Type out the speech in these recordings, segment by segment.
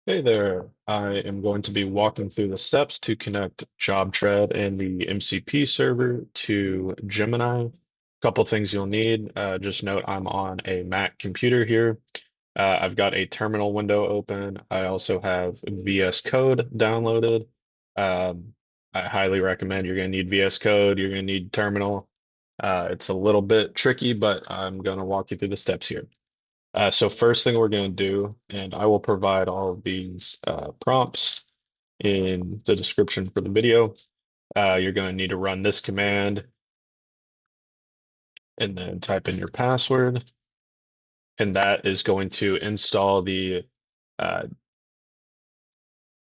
Hey there. I am going to be walking through the steps to connect JobTread and the MCP server to Gemini. Couple things you'll need. Just note I'm on a Mac computer here. I've got a terminal window open. I also have VS Code downloaded. Um, I highly recommend you're going to need VS Code. You're going to need terminal. It's a little bit tricky, but I'm going to walk you through the steps here. So first thing we're going to do, and I will provide all of these prompts in the description for the video. You're going to need to run this command and then type in your password, and that is going to install the, uh,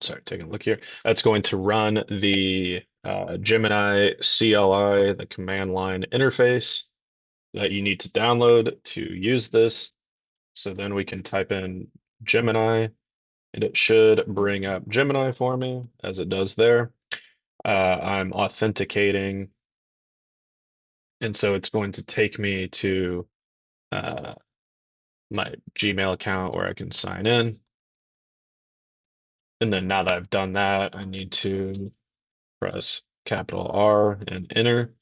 sorry, taking a look here. That's going to run the Gemini CLI, the command line interface that you need to download to use this. So then we can type in Gemini. And it should bring up Gemini for me, as it does there. I'm authenticating, and so it's going to take me to uh, my Gmail account where I can sign in. And then now that I've done that, I need to press capital R and enter.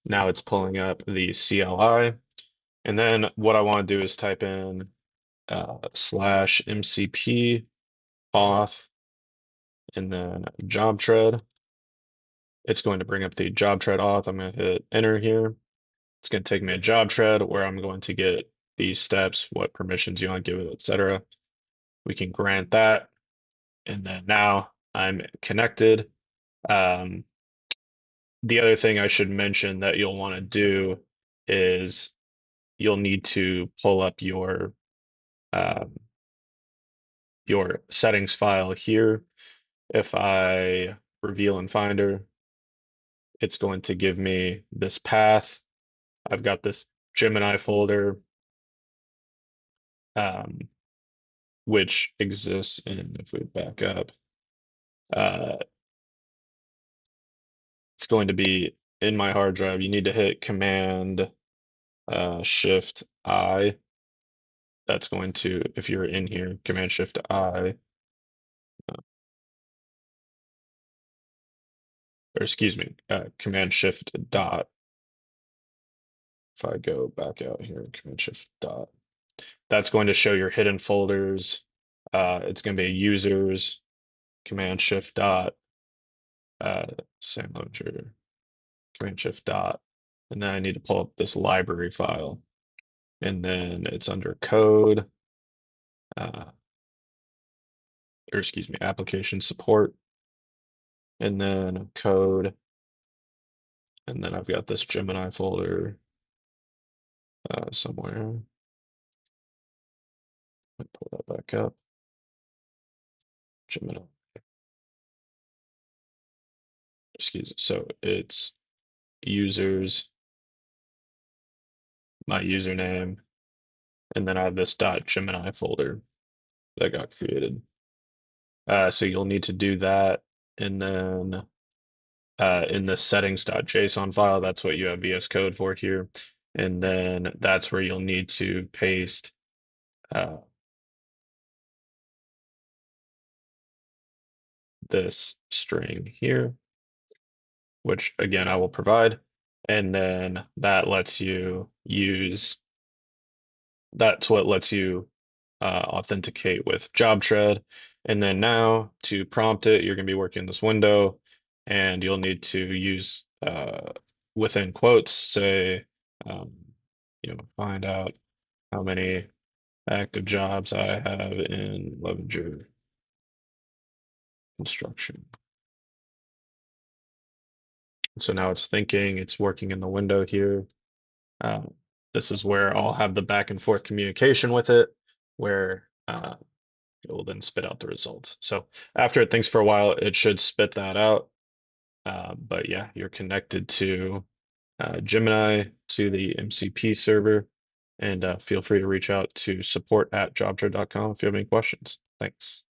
Now it's pulling up the CLI. And then what I want to do is type in slash MCP auth and then JobTread. It's going to bring up the JobTread auth. I'm going to hit enter here. It's going to take me to JobTread where I'm going to get these steps, what permissions you want to give it, etc. We can grant that. And then now I'm connected. Um, the other thing I should mention that you'll want to do is you'll need to pull up um, your settings file here. If I reveal in Finder, it's going to give me this path. I've got this Gemini folder, um, which exists in, if we back up, uh, it's going to be in my hard drive. You need to hit Command Shift I. That's going to, if you're in here, Command Shift I, or excuse me, Command Shift dot. If I go back out here, Command Shift dot, that's going to show your hidden folders. It's going to be users, Command Shift dot, uh, Sam Loader, Command Shift dot, and then I need to pull up this library file, and then it's under code, uh, or excuse me, application support, and then code, and then I've got this Gemini folder somewhere. Let me pull that back up. Gemini, excuse me. So it's users, my username, and then I have this .gemini folder that got created. So you'll need to do that, and then in the settings.json file, that's what you have VS Code for here. And then that's where you'll need to paste uh, this string here, which again I will provide. And then that's what lets you authenticate with JobTread. And then now to prompt it, you're going to be working in this window and you'll need to use within quotes, say, um, find out how many active jobs I have in Levenger construction. So now it's thinking, it's working in the window here. Uh, this is where I'll have the back and forth communication with it, where it will then spit out the results. So after it thinks for a while, it should spit that out. But yeah, you're connected to Gemini to the MCP server, and feel free to reach out to support@jobtread.com if you have any questions. Thanks.